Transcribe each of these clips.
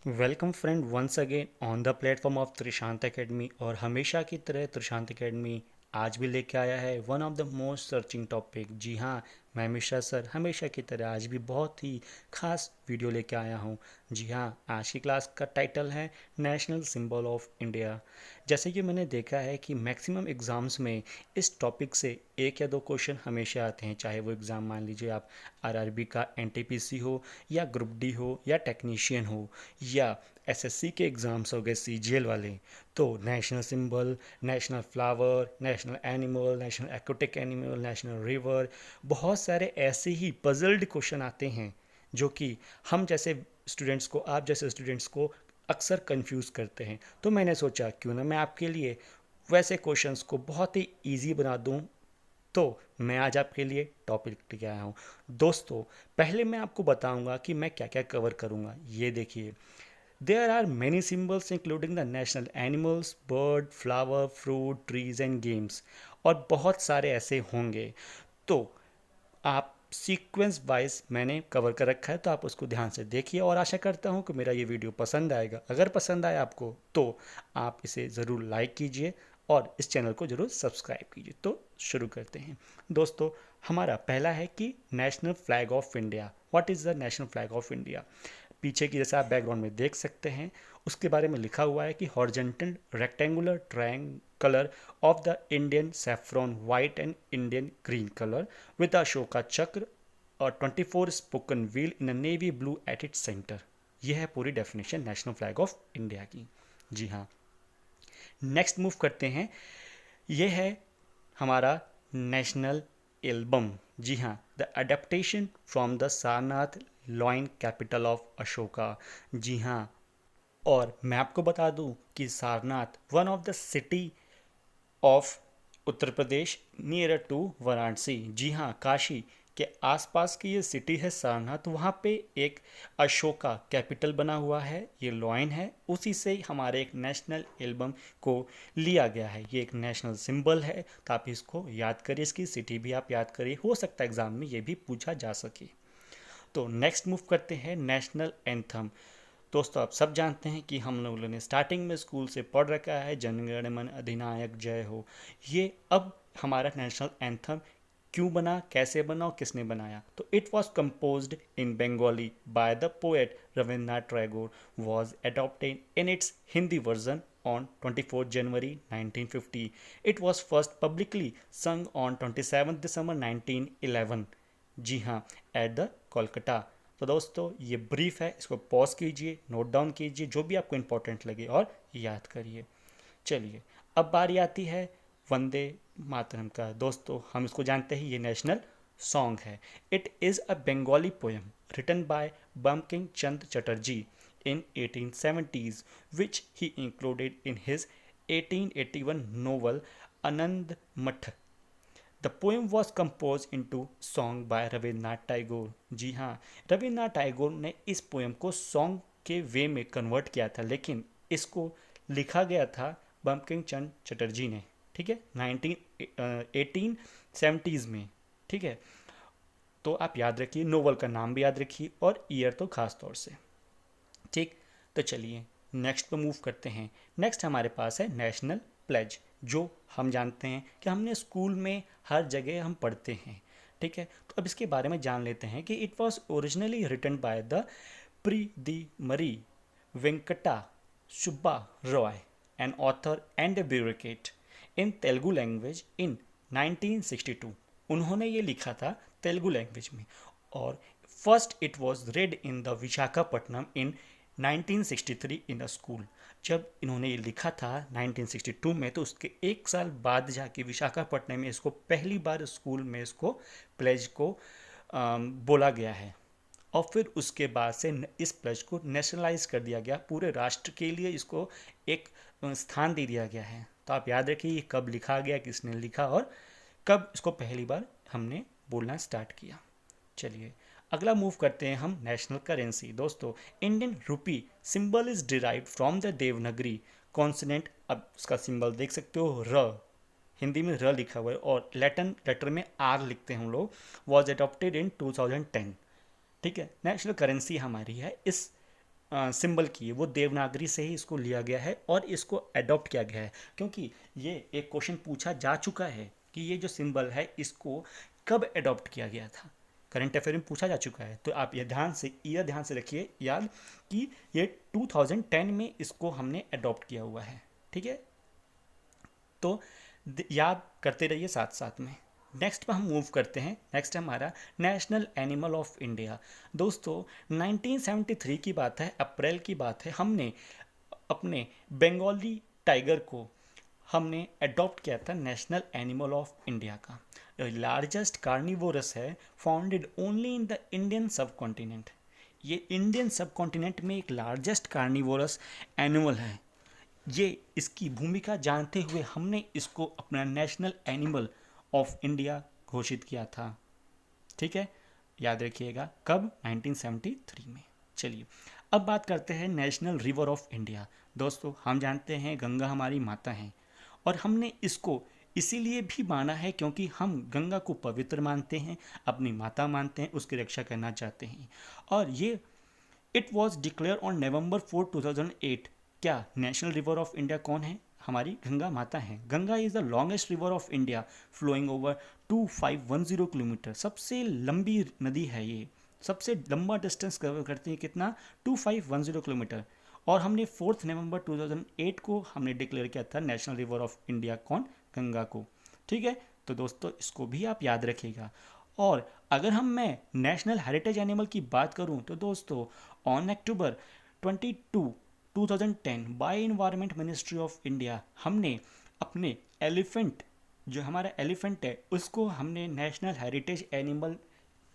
Welcome friend once again on the platform of Trishant academy. और हमेशा की तरह त्रिशांत एकेडमी आज भी लेके आया है one of the most searching topic. जी हाँ, मैं मिश्रा सर हमेशा की तरह आज भी बहुत ही खास वीडियो लेके आया हूँ। जी हाँ, आज की क्लास का टाइटल है नेशनल सिंबल ऑफ इंडिया। जैसे कि मैंने देखा है कि मैक्सिमम एग्ज़ाम्स में इस टॉपिक से एक या दो क्वेश्चन हमेशा आते हैं, चाहे वो एग्ज़ाम मान लीजिए आप आरआरबी का एनटीपीसी हो या ग्रुप डी हो या टेक्नीशियन हो या एसएससी के एग्ज़ाम्स हो गए सीजीएल वाले। तो national symbol, national flower, national animal, national aquatic animal, national river, बहुत सारे ऐसे ही पजल्ड क्वेश्चन आते हैं जो कि हम जैसे स्टूडेंट्स को, आप जैसे स्टूडेंट्स को अक्सर कंफ्यूज करते हैं। तो मैंने सोचा क्यों ना मैं आपके लिए वैसे क्वेश्चंस को बहुत ही इजी बना दूं। तो मैं आज आपके लिए टॉपिक लेके आया हूँ। दोस्तों, पहले मैं आपको बताऊंगा कि मैं क्या क्या कवर करूंगा। ये देखिए, there are many symbols including the national animals, bird, flower, fruit, trees and games. और बहुत सारे ऐसे होंगे। तो आप सीक्वेंस वाइज मैंने कवर कर रखा है, तो आप उसको ध्यान से देखिए और आशा करता हूँ कि मेरा ये वीडियो पसंद आएगा। अगर पसंद आया आपको तो आप इसे ज़रूर लाइक कीजिए और इस चैनल को ज़रूर सब्सक्राइब कीजिए। तो शुरू करते हैं। दोस्तों, हमारा पहला है कि national flag of India. What is the national flag of India? पीछे की जैसे आप बैकग्राउंड में देख सकते हैं, उसके बारे में लिखा हुआ है कि horizontal rectangular trying colour of the Indian saffron white and Indian green colour with Ashoka चक्र और 24 spoken wheel in a navy blue at its centre. यह है पूरी definition national flag of India की। जी हाँ, नेक्स्ट मूव करते हैं। यह है हमारा नेशनल एल्बम। जी हाँ, the adaptation from the Sarnath lion capital of Ashoka. जी हाँ, और मैं आपको बता दूं कि Sarnath one of the city of Uttar Pradesh near to Varanasi. जी हाँ, काशी के आसपास की ये सिटी है सारनाथ। वहाँ पे एक अशोका कैपिटल बना हुआ है, ये लॉइन है। उसी से ही हमारे एक नेशनल एल्बम को लिया गया है। ये एक नेशनल सिंबल है, तो आप इसको याद करिए, इसकी सिटी भी आप याद करिए, हो सकता है एग्जाम में ये भी पूछा जा सके। तो नेक्स्ट मूव करते हैं नेशनल एंथम। दोस्तों, आप सब जानते हैं कि हम लोगों ने स्टार्टिंग में स्कूल से पढ़ रखा है जन गण मन अधिनायक जय हो। ये अब हमारा नेशनल एंथम क्यों बना, कैसे बना और किसने बनाया? तो it was composed in Bengali by the poet Rabindranath Tagore, was adopted in its Hindi version on 24 January 1950. It was first publicly sung on 27 December 1911। जी हाँ, एट द कोलकाता। तो दोस्तों, ये ब्रीफ है, इसको पॉज कीजिए, नोट डाउन कीजिए, जो भी आपको इंपॉर्टेंट लगे और याद करिए। चलिए, अब बारी आती है वंदे मातरम का। दोस्तों, हम इसको जानते हैं, ये नेशनल सॉन्ग है। It is a Bengali poem written by Bankim Chandra Chatterjee in 1870s, which he included in his 1881 novel Anand Math। The poem was compose into song by Rabindranath Tagore. जी हाँ, रविन्द्रनाथ टैगोर ने इस पोएम को सॉन्ग के वे में कन्वर्ट किया था, लेकिन इसको लिखा गया था बंकिम चंद्र चटर्जी ने। ठीक है, 1870s में। ठीक है, तो आप याद रखिए, नोवेल का नाम भी याद रखिए और ईयर तो खास तौर से। ठीक, तो चलिए नेक्स्ट पे मूव करते हैं। नेक्स्ट हमारे पास है नेशनल प्लेज, जो हम जानते हैं कि हमने स्कूल में हर जगह हम पढ़ते हैं। ठीक है, तो अब इसके बारे में जान लेते हैं कि it was originally written by the Pydimarri Venkata Subba Rao, an author and a bureaucrat in Telugu language in 1962। उन्होंने ये लिखा था तेलुगु लैंग्वेज में, और first it was read in the Visakhapatnam in 1963 in a school. जब इन्होंने ये लिखा था 1962 में, तो उसके एक साल बाद जाके विशाखापट्टनम में इसको पहली बार स्कूल में इसको प्लेज को बोला गया है। और फिर उसके बाद से इस प्लेज को नेशनलाइज कर दिया गया, पूरे राष्ट्र के लिए इसको एक स्थान दे दिया गया है। तो आप याद रखिए ये कब लिखा गया, किसने लिखा और कब इसको पहली बार हमने बोलना स्टार्ट किया। चलिए, अगला मूव करते हैं हम नेशनल करेंसी। दोस्तों, Indian rupee symbol is derived from the Devanagari consonant. अब उसका सिंबल देख सकते हो, र, हिंदी में र लिखा हुआ है और लैटिन लेटर में आर लिखते हैं हम लोग। वॉज एडॉप्टेड इन 2010। ठीक है, नेशनल करेंसी हमारी है इस सिंबल की वो देवनागरी से ही इसको लिया गया है और इसको अडॉप्ट किया गया है, क्योंकि ये एक क्वेश्चन पूछा जा चुका है कि ये जो सिंबल है इसको कब अडॉप्ट किया गया था। करंट अफेयर में पूछा जा चुका है, तो आप ये ध्यान से रखिए याद कि ये 2010 में इसको हमने अडॉप्ट किया हुआ है। ठीक है, तो याद करते रहिए साथ साथ में। नेक्स्ट पर हम मूव करते हैं। नेक्स्ट हमारा नेशनल एनिमल ऑफ इंडिया। दोस्तों 1973 की बात है, अप्रैल की बात है, हमने अपने बंगाली टाइगर को हमने अडॉप्ट किया था नेशनल एनिमल ऑफ इंडिया का। लार्जेस्ट कार्निवोरस है, founded only in the Indian सब कॉन्टिनेंट। ये इंडियन सब कॉन्टिनेंट में एक लार्जेस्ट कार्निवोरस एनिमल है। ये इसकी भूमिका जानते हुए हमने इसको अपना नेशनल एनिमल ऑफ इंडिया घोषित किया था। ठीक है, याद रखिएगा कब, 1973 में। चलिए अब बात करते हैं नेशनल रिवर ऑफ इंडिया। दोस्तों हम जानते हैं गंगा हमारी माता है और हमने इसको इसीलिए भी माना है क्योंकि हम गंगा को पवित्र मानते हैं, अपनी माता मानते हैं, उसकी रक्षा करना चाहते हैं। और ये it was declare on November 4 2008। क्या नेशनल रिवर ऑफ इंडिया कौन है? हमारी गंगा माता है। Ganga is the longest river of India flowing over 2510 kilometres. सबसे लंबी नदी है ये, सबसे लंबा डिस्टेंस कवर करती है कितना, 2510 किलोमीटर। और हमने 4 नवंबर 2008 को हमने डिक्लेयर किया था नेशनल रिवर ऑफ इंडिया कौन, गंगा को। ठीक है, तो दोस्तों इसको भी आप याद रखिएगा। और अगर मैं नेशनल हेरिटेज एनिमल की बात करूं तो दोस्तों on October 22 2010 by environment ministry of India हमने अपने एलिफेंट, जो हमारा एलिफेंट है, उसको हमने नेशनल हेरिटेज एनिमल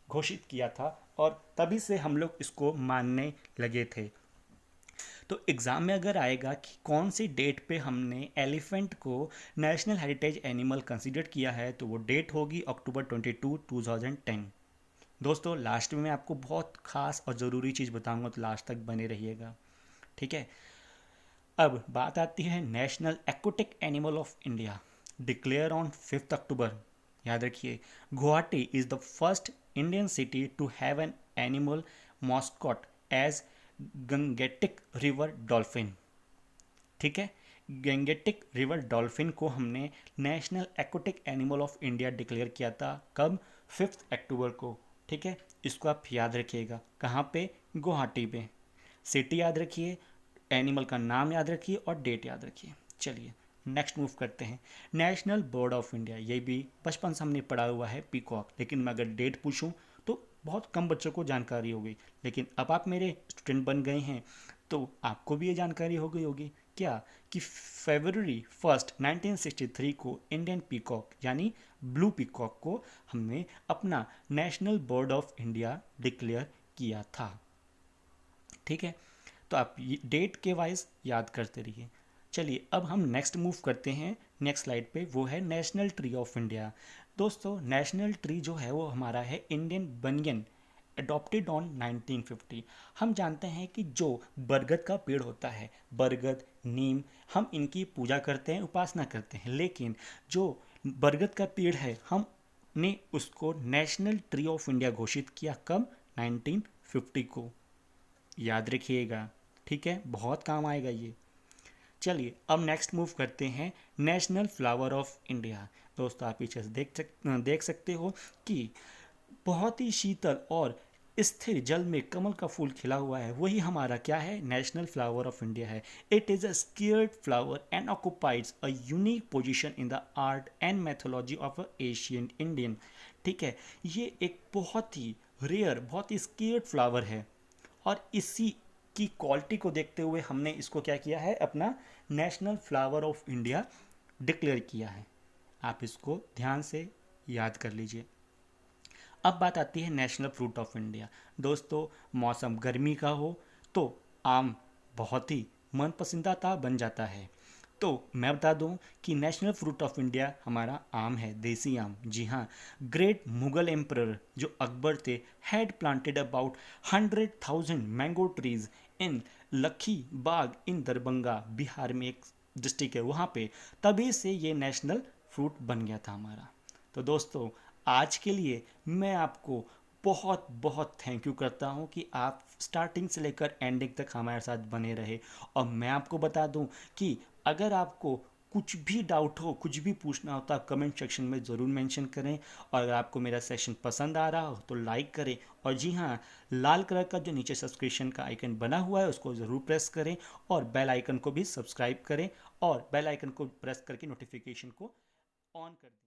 घोषित किया था और तभी से हम लोग इसको मानने लगे थे। तो एग्ज़ाम में अगर आएगा कि कौन सी डेट पे हमने एलिफेंट को नेशनल हेरिटेज एनिमल कंसीडर किया है, तो वो डेट होगी अक्टूबर 22 2010। दोस्तों लास्ट में मैं आपको बहुत खास और ज़रूरी चीज़ बताऊंगा, तो लास्ट तक बने रहिएगा। ठीक है, अब बात आती है national aquatic animal of India, declare on 5 October. याद रखिए Guwahati is the first Indian city to have an animal mascot as Gangetic river dolphin. ठीक है, गंगेटिक रिवर डॉल्फिन को हमने national aquatic animal of India declare किया था कब, 5 अक्टूबर को। ठीक है, इसको आप याद रखिएगा, कहाँ पे, गुवाहाटी पे। सिटी याद रखिए, एनिमल का नाम याद रखिए और डेट याद रखिए। चलिए नेक्स्ट मूव करते हैं नेशनल बर्ड ऑफ इंडिया। ये भी बचपन से हमने पढ़ा हुआ है, पीकॉक। लेकिन मैं अगर डेट पूछूं तो बहुत कम बच्चों को जानकारी होगी, लेकिन अब आप मेरे स्टूडेंट बन गए हैं तो आपको भी ये जानकारी हो गई होगी क्या, कि फरवरी 1 1963 को इंडियन पीकॉक यानी ब्लू पीकॉक को हमने अपना national bird of India declare किया था। ठीक है, तो आप डेट के वाइज याद करते रहिए। चलिए अब हम नेक्स्ट मूव करते हैं नेक्स्ट स्लाइड पे, वो है नेशनल ट्री ऑफ इंडिया। दोस्तों नेशनल ट्री जो है वो हमारा है इंडियन बनियन, अडॉप्टेड ऑन 1950। हम जानते हैं कि जो बरगद का पेड़ होता है, बरगद, नीम, हम इनकी पूजा करते हैं, उपासना करते हैं, लेकिन जो बरगद का पेड़ है हमने उसको नेशनल ट्री ऑफ इंडिया घोषित किया कब, 1950 को। याद रखिएगा, ठीक है, बहुत काम आएगा ये। चलिए अब नेक्स्ट मूव करते हैं नेशनल फ्लावर ऑफ इंडिया। दोस्तों आप पीछे से देख सकते हो कि बहुत ही शीतल और स्थिर जल में कमल का फूल खिला हुआ है, वही हमारा क्या है, नेशनल फ्लावर ऑफ इंडिया है। It is a scared flower and occupies a unique position in the art and mythology of a Asian Indian. ठीक है, ये एक बहुत ही रेयर, बहुत ही स्केयर्ड फ्लावर है और इसी की क्वालिटी को देखते हुए हमने इसको क्या किया है, अपना national flower of India declare किया है। आप इसको ध्यान से याद कर लीजिए। अब बात आती है नेशनल फ्रूट ऑफ इंडिया। दोस्तों मौसम गर्मी का हो तो आम बहुत ही मनपसंदीदा बन जाता है, तो मैं बता दूं कि नेशनल फ्रूट ऑफ इंडिया हमारा आम है, देसी आम। जी हाँ, ग्रेट मुगल एम्परर जो अकबर थे had planted about 100,000 mango trees in लखी बाग इन दरभंगा, बिहार में एक डिस्ट्रिक्ट है वहाँ पे, तभी से ये नेशनल फ्रूट बन गया था हमारा। तो दोस्तों आज के लिए मैं आपको बहुत बहुत थैंक यू करता हूँ कि आप स्टार्टिंग से लेकर एंडिंग तक हमारे साथ बने रहे। और मैं आपको बता दूं कि अगर आपको कुछ भी डाउट हो, कुछ भी पूछना हो तो आप कमेंट सेक्शन में ज़रूर मेंशन करें। और अगर आपको मेरा सेशन पसंद आ रहा हो तो लाइक करें। और जी हाँ, लाल कलर का जो नीचे सब्सक्रिप्शन का आइकन बना हुआ है उसको ज़रूर प्रेस करें, और बेल आइकन को भी सब्सक्राइब करें, और बेल आइकन को प्रेस करके नोटिफिकेशन को ऑन कर दें।